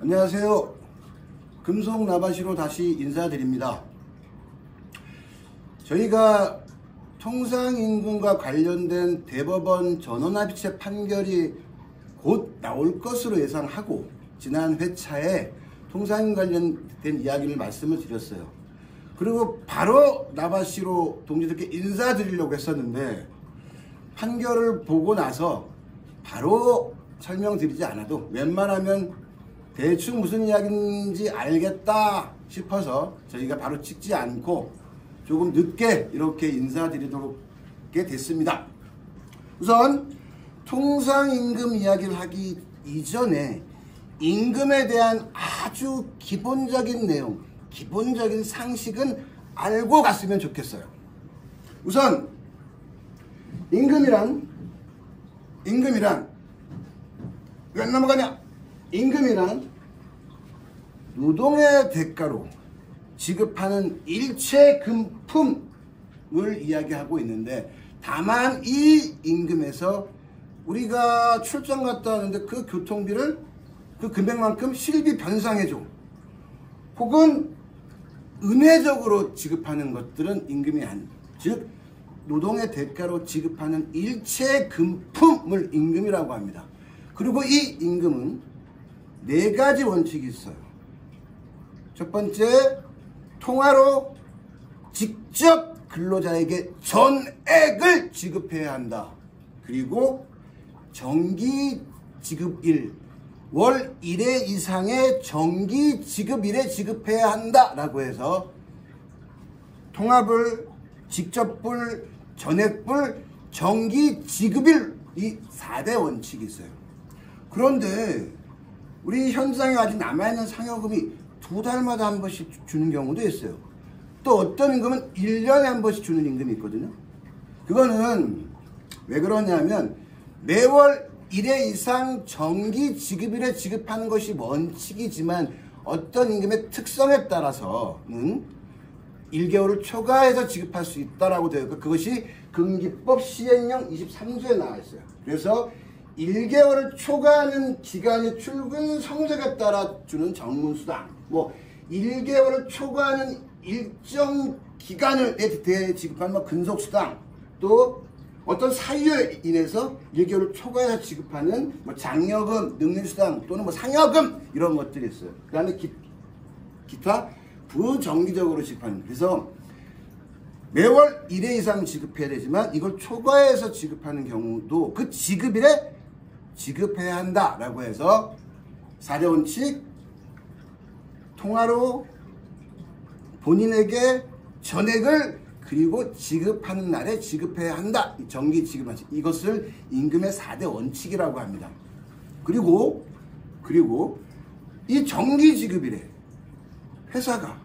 안녕하세요. 금속나바시로 다시 인사드립니다. 저희가 통상임금과 관련된 대법원 전원합의체 판결이 곧 나올 것으로 예상하고 지난 회차에 통상임금 관련된 이야기를 말씀을 드렸어요. 그리고 바로 나바시로 동지들께 인사드리려고 했었는데 판결을 보고 나서 바로 설명드리지 않아도 웬만하면 대충 무슨 이야기인지 알겠다 싶어서 저희가 바로 찍지 않고 조금 늦게 이렇게 인사드리도록 됐습니다. 우선 통상임금 이야기를 하기 이전에 임금에 대한 아주 기본적인 내용, 기본적인 상식은 알고 갔으면 좋겠어요. 우선 임금이란 왜 넘어가냐? 임금이란 노동의 대가로 지급하는 일체 금품을 이야기하고 있는데, 다만 이 임금에서 우리가 출장 갔다 하는데 그 교통비를 그 금액만큼 실비 변상해줘, 혹은 은혜적으로 지급하는 것들은 임금이 아닌, 즉 노동의 대가로 지급하는 일체 금품을 임금이라고 합니다. 그리고 이 임금은 4가지 원칙이 있어요. 첫 번째, 통화로 직접 근로자에게 전액을 지급해야 한다. 그리고 정기 지급일, 월 1회 이상의 정기 지급일에 지급해야 한다라고 해서 통화불, 직접불, 전액불, 정기 지급일, 이 4대 원칙이 있어요. 그런데 우리 현장에 아직 남아있는 상여금이 2달마다 한 번씩 주는 경우도 있어요. 또 어떤 임금은 1년에 한 번씩 주는 임금이 있거든요. 그거는 왜 그러냐면 매월 1회 이상 정기 지급일에 지급하는 것이 원칙이지만 어떤 임금의 특성에 따라서는 1개월을 초과해서 지급할 수 있다라고 되어 있고, 그것이 금기법 시행령 23조에 나와 있어요. 그래서 1개월을 초과하는 기간의 출근 성적에 따라 주는 정문수당, 1개월을 초과하는 일정 기간을 대해 지급하는 근속수당, 또 어떤 사유에 인해서 1개월을 초과해서 지급하는 장려금, 능률수당 또는 상여금, 이런 것들이 있어요. 그 다음에 기타 부정기적으로 지급하는. 그래서 매월 1회 이상 지급해야 되지만 이걸 초과해서 지급하는 경우도 그 지급일에 지급해야 한다라고 해서 4대 원칙, 통화로 본인에게 전액을 그리고 지급하는 날에 지급해야 한다. 정기 지급 원칙, 이것을 임금의 4대 원칙이라고 합니다. 그리고 이 정기 지급일에 회사가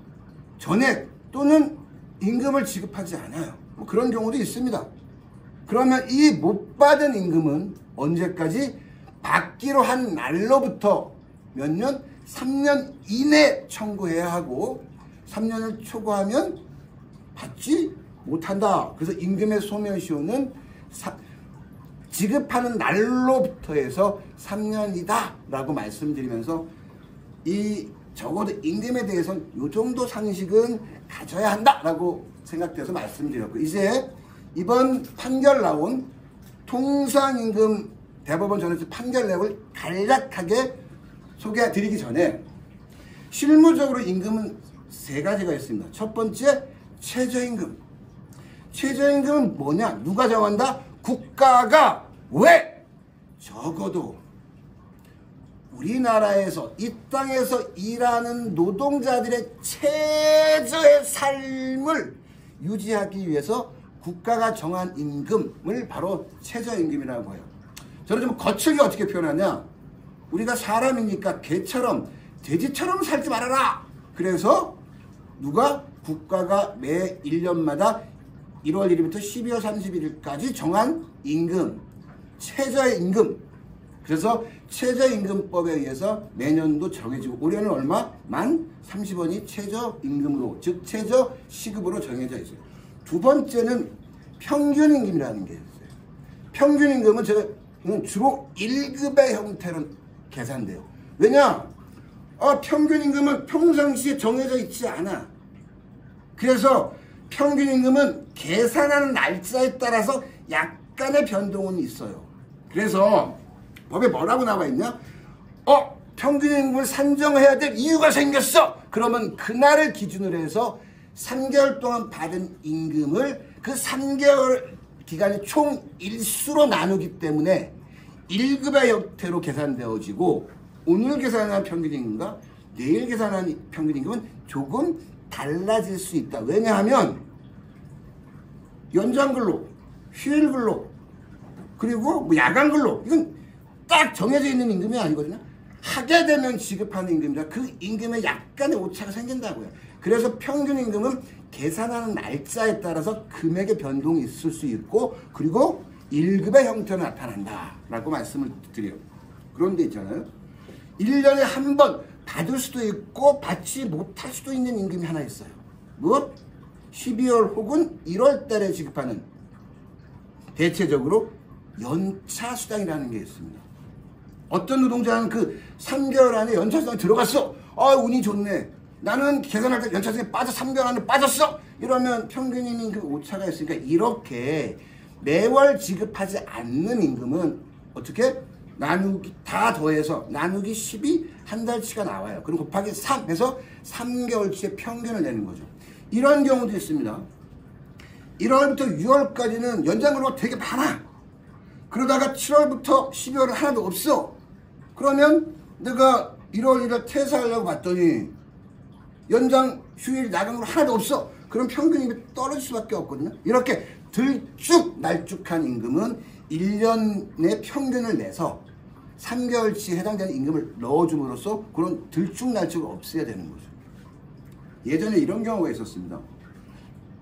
전액 또는 임금을 지급하지 않아요. 그런 경우도 있습니다. 그러면 이 못 받은 임금은 언제까지? 받기로 한 날로부터 몇 년? 3년 이내 청구해야 하고, 3년을 초과하면 받지 못한다. 그래서 임금의 소멸시효는 지급하는 날로부터 해서 3년이다 라고 말씀드리면서, 적어도 임금에 대해서는 이 정도 상식은 가져야 한다라고 생각돼서 말씀드렸고, 이제 이번 판결 나온 통상임금 대법원 전원합의체 판결 내용을 간략하게 소개해드리기 전에, 실무적으로 임금은 3가지가 있습니다. 첫 번째, 최저임금. 최저임금은 뭐냐? 누가 정한다? 국가가. 왜? 적어도 우리나라에서, 이 땅에서 일하는 노동자들의 최저의 삶을 유지하기 위해서 국가가 정한 임금을 바로 최저임금이라고 해요. 저는 좀 거칠게 어떻게 표현하냐? 우리가 사람이니까 개처럼, 돼지처럼 살지 말아라. 그래서 국가가 매 1년마다 1월 1일부터 12월 31일까지 정한 임금, 최저임금. 그래서 최저임금법에 의해서 매년도 정해지고, 올해는 얼마? 만 30원이 최저임금으로, 즉 최저시급으로 정해져 있어요. 두 번째는 평균임금이라는 게 있어요. 평균임금은 주로 1급의 형태로 계산돼요. 왜냐? 평균 임금은 평상시에 정해져 있지 않아. 그래서 평균 임금은 계산하는 날짜에 따라서 약간의 변동은 있어요. 그래서 법에 뭐라고 나와 있냐? 평균 임금을 산정해야 될 이유가 생겼어. 그러면 그날을 기준으로 해서 3개월 동안 받은 임금을 그 3개월 기간의 총 일수로 나누기 때문에 1급의 형태로 계산되어지고, 오늘 계산한 평균 임금과 내일 계산한 평균 임금은 조금 달라질 수 있다. 왜냐하면 연장근로, 휴일근로, 그리고 뭐 야간근로, 이건 딱 정해져 있는 임금이 아니거든요. 하게 되면 지급하는 임금이라 그 임금에 약간의 오차가 생긴다고요. 그래서 평균 임금은 계산하는 날짜에 따라서 금액의 변동이 있을 수 있고, 그리고 1급의 형태로 나타난다 라고 말씀을 드려요. 그런데 있잖아요, 1년에 한 번 받을 수도 있고 받지 못할 수도 있는 임금이 하나 있어요. 무엇? 12월 혹은 1월 달에 지급하는, 대체적으로 연차수당이라는 게 있습니다. 어떤 노동자는 그 3개월 안에 연차수당이 들어갔어. 운이 좋네. 나는 계산할 때 연차수당이 빠져 3개월 안에 빠졌어. 이러면 평균 임금 오차가 있으니까 이렇게 매월 지급하지 않는 임금은 어떻게? 나누기 다 더해서 나누기 10이 한 달치가 나와요. 그럼 곱하기 3 해서 3개월치의 평균을 내는 거죠. 이런 경우도 있습니다. 1월부터 6월까지는 연장근로가 되게 많아. 그러다가 7월부터 12월은 하나도 없어. 그러면 내가 1월 1일 퇴사하려고 봤더니 연장 휴일 야간근로 하나도 없어. 그럼 평균임이 떨어질 수밖에 없거든요. 이렇게 들쭉날쭉한 임금은 1년의 평균을 내서 3개월치에 해당되는 임금을 넣어줌으로써 그런 들쭉날쭉을 없애야 되는 거죠. 예전에 이런 경우가 있었습니다.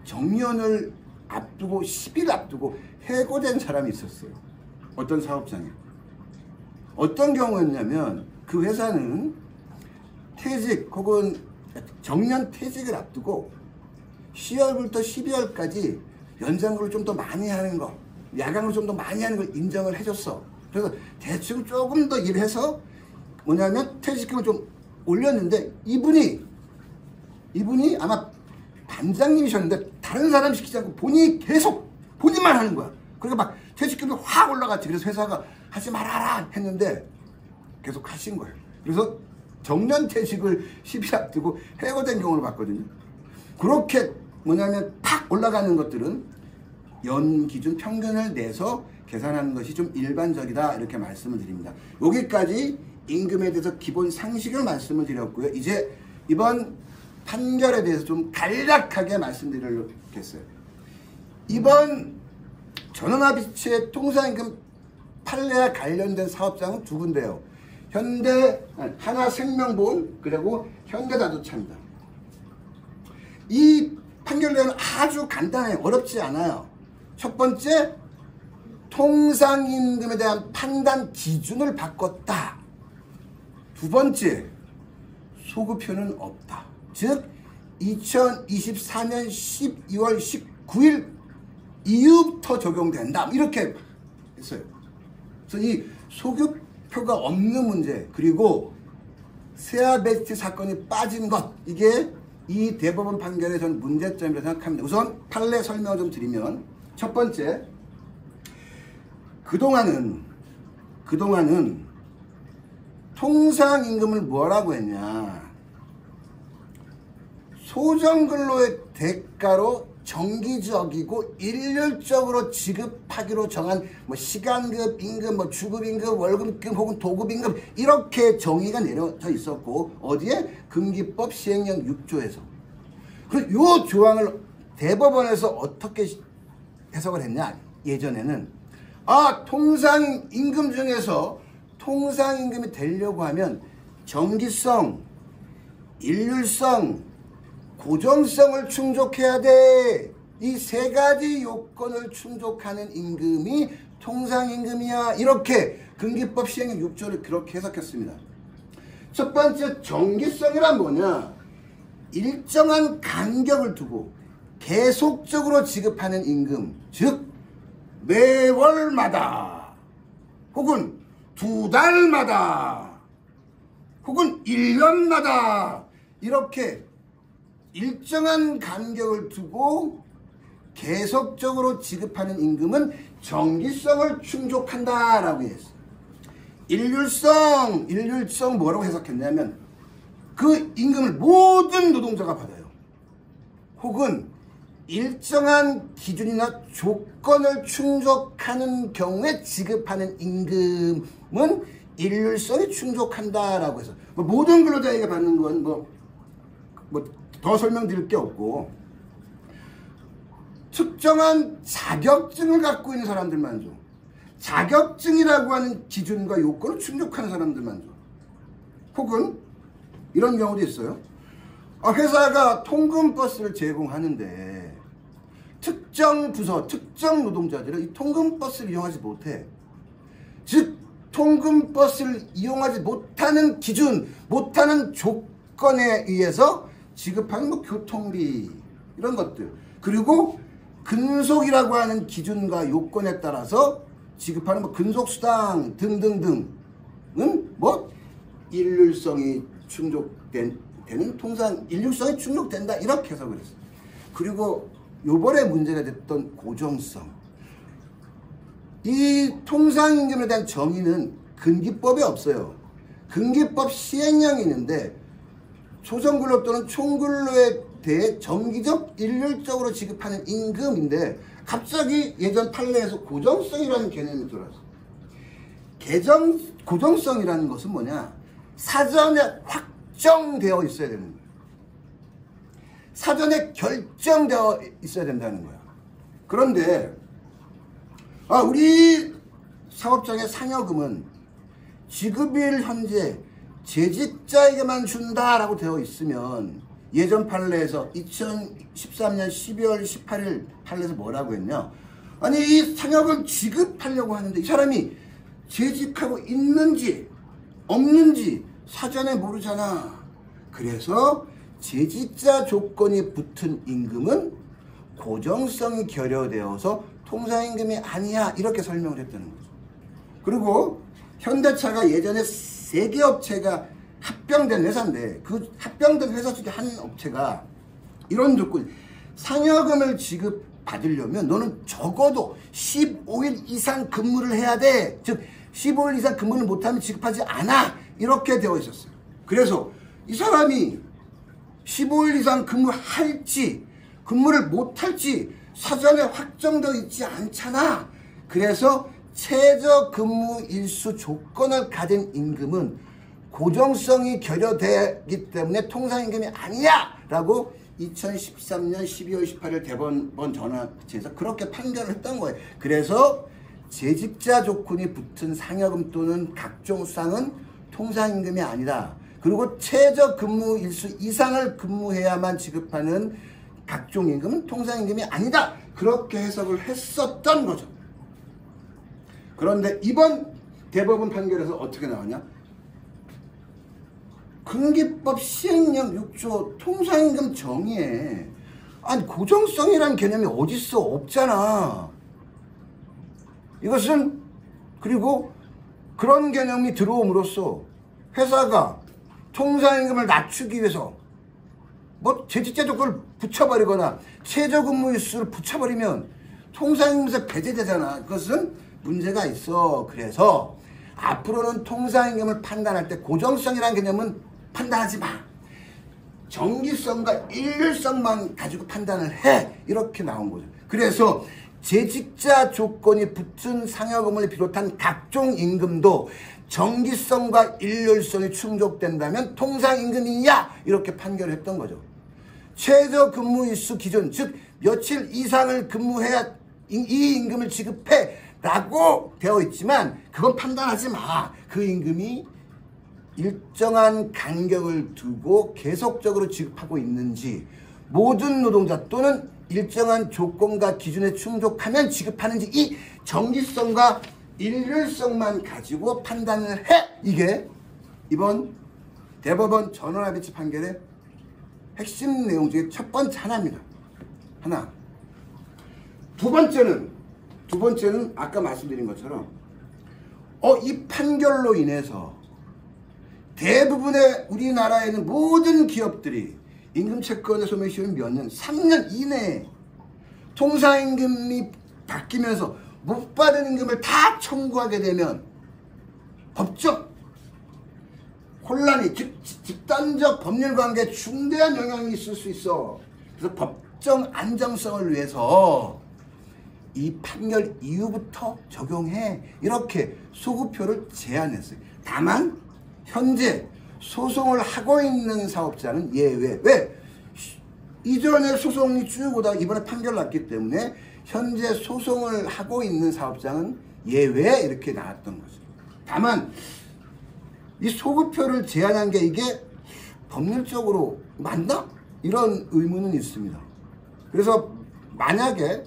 정년을 앞두고 10일 앞두고 해고된 사람이 있었어요. 어떤 사업장에. 어떤 경우였냐면 그 회사는 퇴직 혹은 정년 퇴직을 앞두고 10월부터 12월까지 연장근로를 좀 더 많이 하는 거, 야간을 좀 더 많이 하는 걸 인정을 해줬어. 그래서 대충 조금 더 일해서 뭐냐면 퇴직금을 좀 올렸는데, 이분이 아마 반장님이셨는데 다른 사람 시키지 않고 본인이 계속 본인만 하는 거야. 그러니까 막 퇴직금이 확 올라갔지. 그래서 회사가 하지 말아라 했는데 계속 하신 거예요. 그래서 정년 퇴직을 10일 앞두고 해고된 경우를 봤거든요. 그렇게 뭐냐면 팍 올라가는 것들은 연 기준 평균을 내서 계산하는 것이 좀 일반적이다, 이렇게 말씀을 드립니다. 여기까지 임금에 대해서 기본 상식을 말씀을 드렸고요. 이제 이번 판결에 대해서 좀 간략하게 말씀드리겠어요. 이번 전원합의체 통상임금 판례와 관련된 사업장은 두 군데요. 하나생명보험 그리고 현대자동차입니다. 이 판결 내용은 아주 간단해요. 어렵지 않아요. 첫 번째, 통상임금에 대한 판단 기준을 바꿨다. 두 번째, 소급표는 없다. 즉 2024년 12월 19일 이후부터 적용된다, 이렇게 했어요. 그래서 이 소급표가 없는 문제, 그리고 세아베스트 사건이 빠진 것, 이게 이 대법원 판결의 전 문제점이라고 생각합니다. 우선 판례 설명을 좀 드리면, 첫 번째, 그동안은 통상임금을 뭐라고 했냐, 소정근로의 대가로 정기적이고 일률적으로 지급하기로 정한 뭐 시간급 임금, 뭐 주급임금, 월급임금 혹은 도급임금, 이렇게 정의가 내려져 있었고, 어디에? 금기법 시행령 6조에서. 그리고 이 조항을 대법원에서 어떻게 해석을 했냐, 예전에는 통상임금 중에서 통상임금이 되려고 하면 정기성, 일률성, 고정성을 충족해야 돼. 이 세 가지 요건을 충족하는 임금이 통상임금이야, 이렇게 금기법 시행령 6조를 그렇게 해석했습니다. 첫 번째, 정기성이란 뭐냐, 일정한 간격을 두고 계속적으로 지급하는 임금, 즉 매월마다 혹은 두 달마다 혹은 1년마다 이렇게 일정한 간격을 두고 계속적으로 지급하는 임금은 정기성을 충족한다라고 했어요. 일률성 뭐라고 해석했냐면 그 임금을 모든 노동자가 받아요. 혹은 일정한 기준이나 조건을 충족하는 경우에 지급하는 임금은 일률성이 충족한다라고 해서 모든 근로자에게 받는 건 뭐 더 설명드릴 게 없고 특정한 자격증을 갖고 있는 사람들만 줘. 자격증이라고 하는 기준과 요건을 충족하는 사람들만 줘. 혹은 이런 경우도 있어요. 회사가 통근버스를 제공하는데 특정 부서, 특정 노동자들은 이 통근버스를 이용하지 못해. 즉 통근버스를 이용하지 못하는 기준, 못하는 조건에 의해서 지급하는 교통비 이런 것들, 그리고 근속이라고 하는 기준과 요건에 따라서 지급하는 근속수당 등등등은 일률성이 충족되는, 통상 일률성이 충족된다 이렇게 해석을 했어요. 그리고 요번에 문제가 됐던 고정성, 이 통상임금에 대한 정의는 근기법에 없어요. 근기법 시행령이 있는데 초정근로 또는 총근로에 대해 정기적 일률적으로 지급하는 임금인데 갑자기 예전 판례에서 고정성이라는 개념이 들어왔어요. 고정성이라는 것은 뭐냐? 사전에 확정되어 있어야 되는 거예요. 사전에 결정되어 있어야 된다는 거야. 그런데 우리 사업장의 상여금은 지급일 현재 재직자에게만 준다라고 되어 있으면 예전 판례에서 2013년 12월 18일 판례에서 뭐라고 했냐? 아니 이 상여금 지급하려고 하는데 이 사람이 재직하고 있는지 없는지 사전에 모르잖아. 그래서 재직자 조건이 붙은 임금은 고정성이 결여되어서 통상임금이 아니야 이렇게 설명을 했다는 거죠. 그리고 현대차가 예전에 3개 업체가 합병된 회사인데 그 합병된 회사 중에 한 업체가 이런 조건, 상여금을 지급받으려면 너는 적어도 15일 이상 근무를 해야 돼. 즉 15일 이상 근무를 못하면 지급하지 않아 이렇게 되어 있었어요. 그래서 이 사람이 15일 이상 근무할지 근무를 못할지 사전에 확정되어 있지 않잖아. 그래서 최저 근무 일수 조건을 가진 임금은 고정성이 결여되기 때문에 통상임금이 아니야 라고 2013년 12월 18일 대법원 전화에서 그렇게 판결을 했던 거예요. 그래서 재직자 조건이 붙은 상여금 또는 각종 수당은 통상임금이 아니다. 그리고 최저 근무 일수 이상을 근무해야만 지급하는 각종 임금은 통상임금이 아니다. 그렇게 해석을 했었던 거죠. 그런데 이번 대법원 판결에서 어떻게 나왔냐? 근기법 시행령 6조 통상임금 정의에 아니 고정성이라는 개념이 어딨어? 없잖아. 이것은 그리고 그런 개념이 들어옴으로써 회사가 통상임금을 낮추기 위해서 재직자 조건을 붙여버리거나 최저근무 일수를 붙여버리면 통상임금에서 배제되잖아. 그것은 문제가 있어. 그래서 앞으로는 통상임금을 판단할 때 고정성이라는 개념은 판단하지 마. 정기성과 일률성만 가지고 판단을 해. 이렇게 나온 거죠. 그래서 재직자 조건이 붙은 상여금을 비롯한 각종 임금도 정기성과 일률성이 충족된다면 통상임금이야. 이렇게 판결을 했던 거죠. 최저 근무 일수 기준, 즉 며칠 이상을 근무해야 이 임금을 지급해 라고 되어 있지만 그건 판단하지 마. 그 임금이 일정한 간격을 두고 계속적으로 지급하고 있는지, 모든 노동자 또는 일정한 조건과 기준에 충족하면 지급하는지, 이 정기성과 일률성만 가지고 판단을 해. 이게 이번 대법원 전원합의체 판결의 핵심 내용 중에 첫 번째 하나입니다. 하나. 두 번째는 아까 말씀드린 것처럼 이 판결로 인해서 대부분의 우리나라에는 모든 기업들이 임금 채권의 소멸 시효는 몇 년? 3년 이내에 통상임금이 바뀌면서 못 받은 임금을 다 청구하게 되면 법적 혼란이, 즉 집단적 법률관계에 중대한 영향이 있을 수 있어. 그래서 법정 안정성을 위해서 이 판결 이후부터 적용해, 이렇게 소급표를 제한했어요. 다만 현재 소송을 하고 있는 사업자는 예외. 왜? 이전에 소송이 쭉 오다가 이번에 판결 났기 때문에 현재 소송을 하고 있는 사업자는 예외, 이렇게 나왔던 거죠. 다만 이 소급표를 제한한 게 이게 법률적으로 맞나? 이런 의문은 있습니다. 그래서 만약에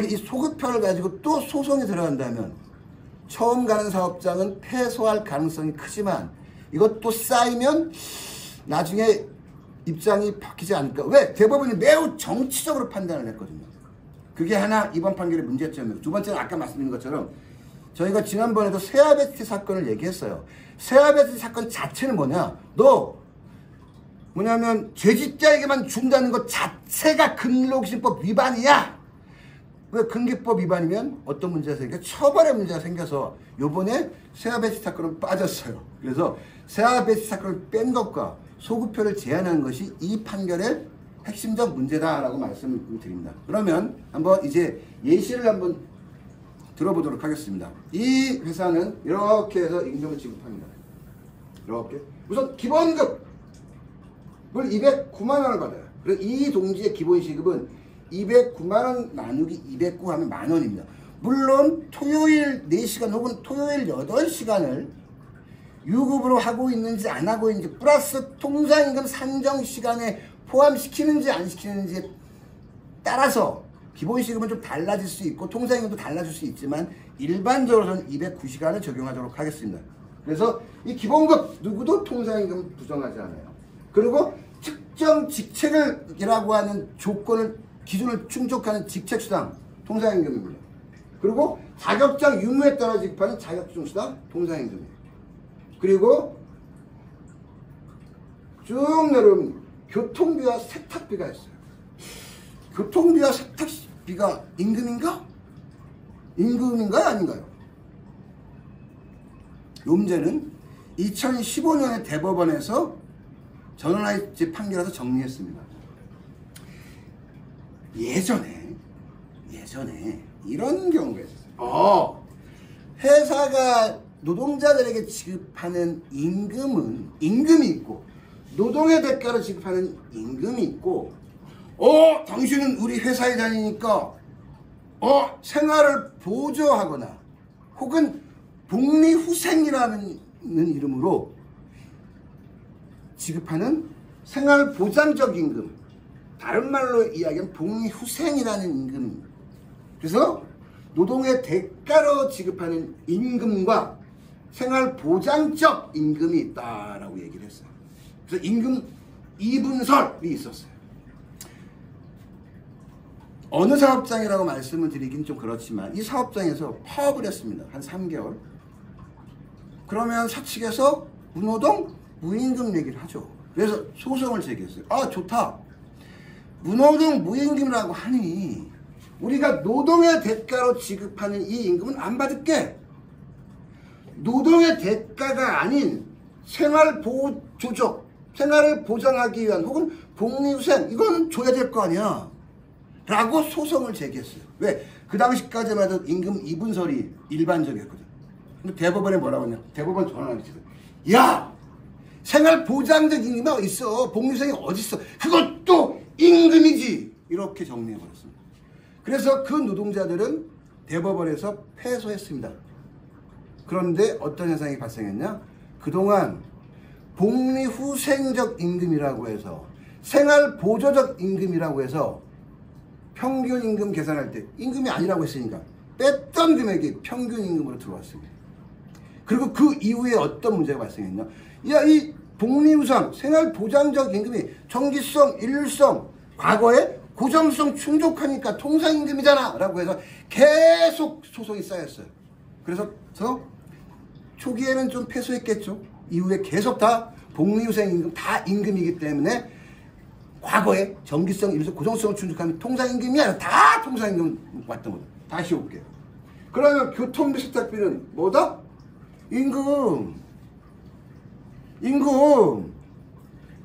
이 소급표를 가지고 또 소송이 들어간다면 처음 가는 사업장은 패소할 가능성이 크지만 이것도 쌓이면 나중에 입장이 바뀌지 않을까. 왜? 대법원이 매우 정치적으로 판단을 했거든요. 그게 하나 이번 판결의 문제점이고, 두 번째는 아까 말씀드린 것처럼 저희가 지난번에도 세아베티 사건을 얘기했어요. 세아베티 사건 자체는 뭐냐면 죄짓자에게만 준다는 것 자체가 근로기준법 위반이야. 왜? 근기법 위반이면 어떤 문제가 생겨? 처벌의 문제가 생겨서 요번에 세아베티 사건은 빠졌어요. 그래서 세아베티 사건을 뺀 것과 소급표를 제한한 것이 이 판결의 핵심적 문제다라고 말씀을 드립니다. 그러면 한번 이제 예시를 한번 들어보도록 하겠습니다. 이 회사는 이렇게 해서 임금을 지급합니다. 이렇게. 우선 기본급을 209만 원을 받아요. 그래서 이 동지의 기본시급은 209만 원 나누기 209 하면 만 원입니다. 물론 토요일 4시간 혹은 토요일 8시간을 유급으로 하고 있는지 안 하고 있는지 플러스 통상임금 산정 시간에 포함시키는지 안 시키는지에 따라서 기본시급은 좀 달라질 수 있고 통상임금도 달라질 수 있지만 일반적으로는 209시간을 적용하도록 하겠습니다. 그래서 이 기본급 누구도 통상임금 부정하지 않아요. 그리고 특정 직책이라고 하는 기준을 충족하는 직책수당 통상임금입니다. 그리고 자격장 유무에 따라 지급하는 자격증수당 통상임금이에요. 그리고 쭉 내려오면 교통비와 세탁비가 있어요. 교통비와 세탁비가 임금인가? 임금인가요? 아닌가요? 이 문제는 2015년에 대법원에서 전원화이지 판결에서 정리했습니다. 예전에 이런 경우가 있었어요. 회사가 노동자들에게 지급하는 임금이 있고 노동의 대가로 지급하는 임금이 있고 당신은 우리 회사에 다니니까 생활을 보조하거나 혹은 복리후생이라는 이름으로 지급하는 생활보장적 임금, 다른 말로 이야기하면 복리후생이라는 임금입니다. 그래서 노동의 대가로 지급하는 임금과 생활보장적 임금이 있다라고 얘기를 했어요. 그래서 임금 이분설이 있었어요. 어느 사업장이라고 말씀을 드리긴 좀 그렇지만 이 사업장에서 파업을 했습니다. 한 3개월. 그러면 사측에서 무노동, 무임금 얘기를 하죠. 그래서 소송을 제기했어요. 좋다. 무노동, 무임금이라고 하니 우리가 노동의 대가로 지급하는 이 임금은 안 받을게. 노동의 대가가 아닌 생활보조적, 생활을 보장하기 위한 혹은 복리후생, 이거는 줘야 될 거 아니야 라고 소송을 제기했어요. 왜? 그 당시까지만 해도 임금 이분설이 일반적이었거든. 근데 대법원에 뭐라고 했냐? 대법원 전화를 했어요. 야! 생활보장적 임금이 어디 있어? 복리후생이 어디 있어? 그것도 임금이지! 이렇게 정리해버렸습니다. 그래서 그 노동자들은 대법원에서 패소했습니다. 그런데 어떤 현상이 발생했냐? 그동안 복리후생적 임금이라고 해서 생활보조적 임금이라고 해서 평균 임금 계산할 때 임금이 아니라고 했으니까 뺐던 금액이 평균 임금으로 들어왔습니다. 그리고 그 이후에 어떤 문제가 발생했냐? 이 복리후생, 생활보장적 임금이 정기성, 일률성, 과거에 고정성 충족하니까 통상임금이잖아 라고 해서 계속 소송이 쌓였어요. 그래서 초기에는 좀 패소했겠죠. 이후에 계속 다 복리후생 임금 다 임금이기 때문에 과거에 정기성, 일부성, 고정성을 충족하면 통상임금이 아니라 다 통상임금 왔던 거다. 다시 올게요. 그러면 교통비 세탁비는 뭐다? 임금.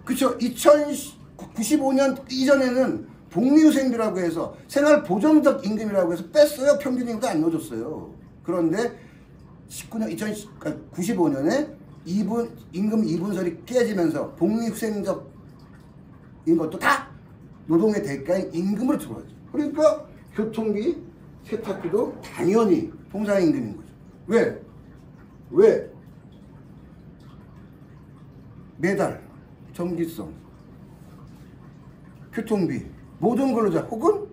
그쵸? 2095년 이전에는 복리후생비라고 해서 생활보정적 임금이라고 해서 뺐어요. 평균임금도 안 넣어줬어요. 그런데 1995년에 임금 2분설이 깨지면서 복리후생적 인 것도 다 노동의 대가인 임금으로 들어가죠. 그러니까 교통비, 세탁비도 당연히 통상임금인 거죠. 왜? 매달, 정기성, 교통비, 모든 근로자 혹은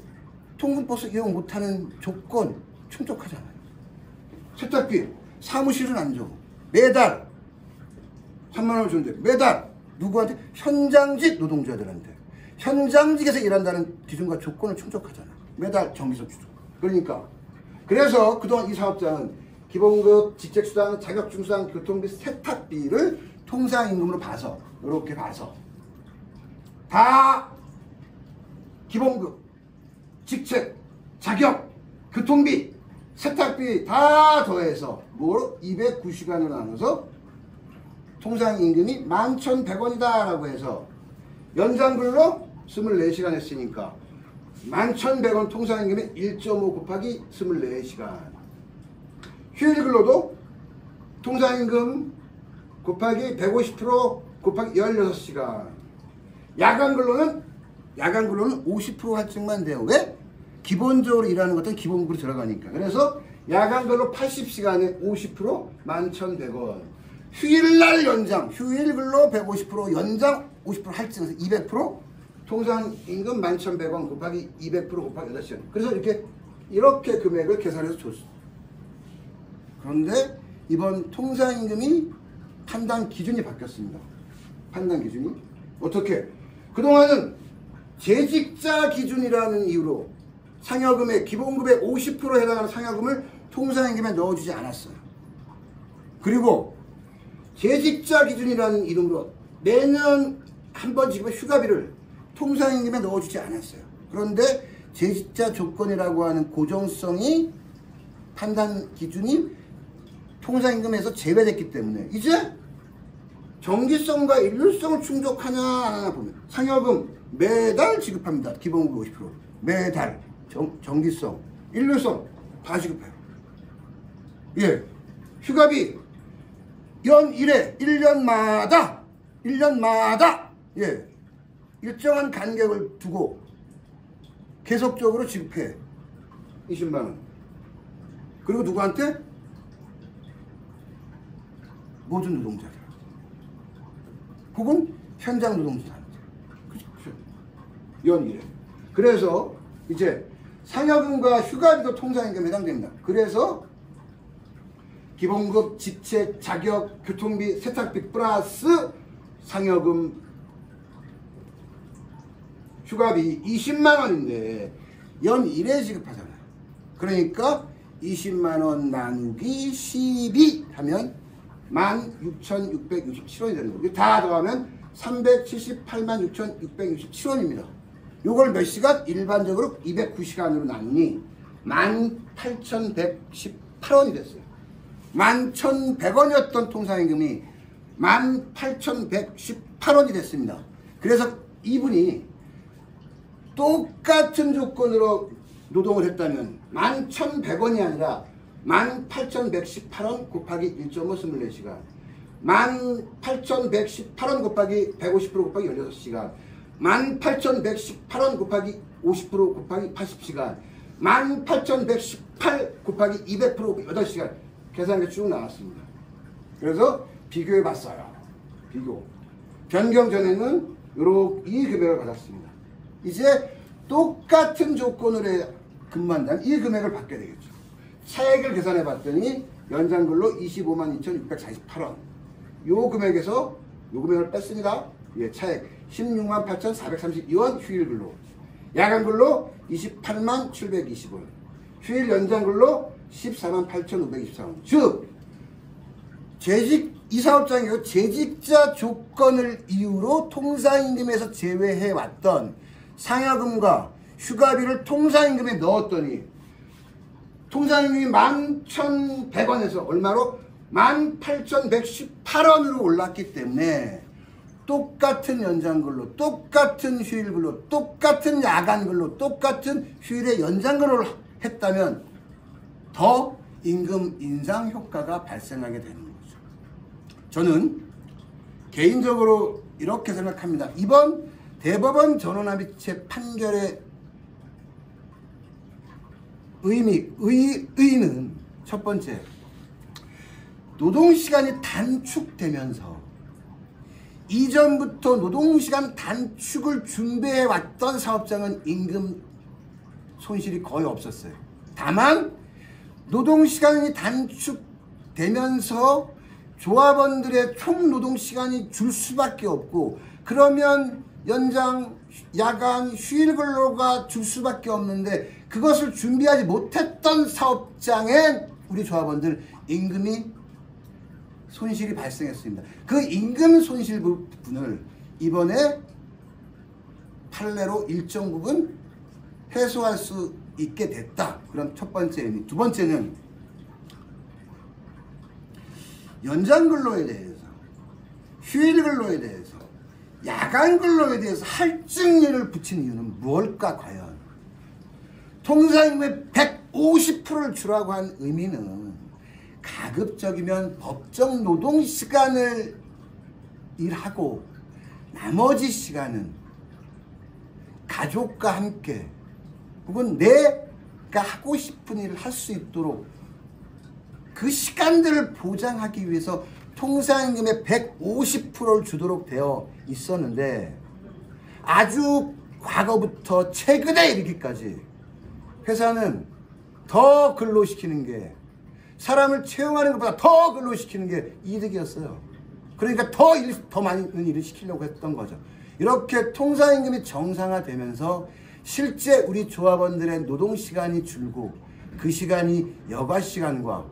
통근버스 이용 못하는 조건 충족하잖아요. 세탁비, 사무실은 안 줘. 매달 3만 원을 주는데 매달 누구한테? 현장직 노동자들한테. 현장직에서 일한다는 기준과 조건을 충족하잖아. 매달 정기적 주죠. 그러니까 그래서 그동안 이 사업장은 기본급, 직책수당, 자격증수당, 교통비, 세탁비를 통상임금으로 봐서 이렇게 봐서 다 기본급, 직책, 자격, 교통비, 세탁비 다 더해서 뭘 290시간을 나눠서 통상임금이 11,100원이다 라고 해서 연장근로 24시간 했으니까 11,100원 통상임금의 1.5 곱하기 24시간. 휴일근로도 통상임금 곱하기 150% 곱하기 16시간. 야간근로는 50% 할증만 돼요. 왜? 기본적으로 일하는 것은 기본급으로 들어가니까. 그래서 야간근로 80시간에 50% 11,100원. 휴일날 연장, 휴일근로 150% 연장 50% 할증해서 200% 통상임금 11,100원 곱하기 200% 곱하기 8시간. 그래서 이렇게 금액을 계산해서 줬어. 그런데 이번 통상임금이 판단 기준이 바뀌었습니다. 판단 기준이 어떻게? 그동안은 재직자 기준이라는 이유로 상여금의 기본급의 50%에 해당하는 상여금을 통상임금에 넣어주지 않았어요. 그리고 재직자 기준이라는 이름으로 매년 한 번 지급한 휴가비를 통상임금에 넣어주지 않았어요. 그런데 재직자 조건이라고 하는 고정성이 판단 기준이 통상임금에서 제외됐기 때문에 이제 정기성과 일률성을 충족하냐 안 하냐 보면 상여금 매달 지급합니다. 기본급 50%. 매달 정기성, 일률성 다 지급해요. 예, 휴가비 연 1회 1년마다 예, 일정한 간격을 두고 계속적으로 지급해. 20만원. 그리고 누구한테? 모든 노동자들. 혹은 현장 노동자한테. 그렇죠. 연 1회. 그래서 이제 상여금과 휴가비도 통상임금에 해당됩니다. 그래서 기본급, 직책, 자격, 교통비, 세탁비 플러스 상여금, 휴가비 20만원인데 연 1회 지급하잖아요. 그러니까 20만원 나누기 12 하면 16,667원이 되는 거고 다 더하면 378만6,667원입니다. 요걸 몇 시간? 일반적으로 209시간으로 나누니 18,118원이 됐어요. 11,100원이었던 통상임금이 18,118원이 됐습니다. 그래서 이분이 똑같은 조건으로 노동을 했다면 11,100원이 아니라 18,118원 곱하기 1.5 24시간 18,118원 곱하기 150% 곱하기 16시간 18,118원 곱하기 50% 곱하기 80시간 18,118 곱하기 200% 곱하기 8시간 계산이 쭉 나왔습니다. 그래서 비교해 봤어요. 비교. 변경 전에는 이 금액을 받았습니다. 이제 똑같은 조건으로 근무한다면 이 금액을 받게 되겠죠. 차액을 계산해 봤더니 연장근로 252,648원. 요 금액에서 요 금액을 뺐습니다. 예, 차액 168,432원 휴일근로. 야간근로 28720원. 휴일 연장근로 148,524원. 즉 재직 이 사업장이 재직자 조건을 이유로 통상임금에서 제외해왔던 상여금과 휴가비를 통상임금에 넣었더니 통상임금이 11,100원에서 얼마로? 18,118원으로 올랐기 때문에 똑같은 연장근로, 똑같은 휴일근로, 똑같은 야간근로, 똑같은 휴일의 연장근로를 했다면 더 임금 인상 효과가 발생하게 되는 거죠. 저는 개인적으로 이렇게 생각합니다. 이번 대법원 전원합의체 판결의 의의는 첫 번째, 노동시간이 단축되면서 이전부터 노동시간 단축을 준비해왔던 사업장은 임금 손실이 거의 없었어요. 다만 노동시간이 단축되면서 조합원들의 총 노동시간이 줄 수밖에 없고, 그러면 연장, 야간, 휴일 근로가 줄 수밖에 없는데 그것을 준비하지 못했던 사업장에 우리 조합원들 임금이 손실이 발생했습니다. 그 임금 손실 부분을 이번에 판례로 일정 부분 해소할 수 있게 됐다. 그럼 첫 번째 의미. 두 번째는 연장 근로에 대해서, 휴일 근로에 대해서, 야간 근로에 대해서 할증률을 붙인 이유는 무엇일까 과연? 통상임금의 150%를 주라고 한 의미는 가급적이면 법정 노동시간을 일하고 나머지 시간은 가족과 함께 혹은 내가 하고 싶은 일을 할 수 있도록 그 시간들을 보장하기 위해서 통상임금의 150%를 주도록 되어 있었는데, 아주 과거부터 최근에 이르기까지 회사는 더 근로시키는 게, 사람을 채용하는 것보다 더 근로시키는 게 이득이었어요. 그러니까 더 많은 일을 시키려고 했던 거죠. 이렇게 통상임금이 정상화되면서 실제 우리 조합원들의 노동시간이 줄고 그 시간이 여가시간과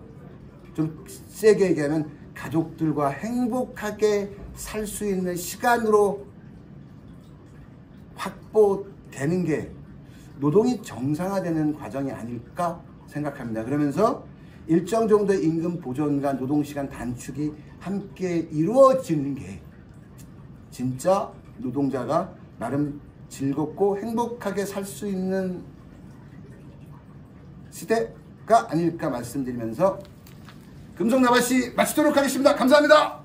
좀 세게 얘기하면 가족들과 행복하게 살 수 있는 시간으로 확보되는 게 노동이 정상화되는 과정이 아닐까 생각합니다. 그러면서 일정 정도의 임금 보존과 노동시간 단축이 함께 이루어지는 게 진짜 노동자가 나름 즐겁고 행복하게 살 수 있는 시대가 아닐까 말씀드리면서 금성나발시 마치도록 하겠습니다. 감사합니다.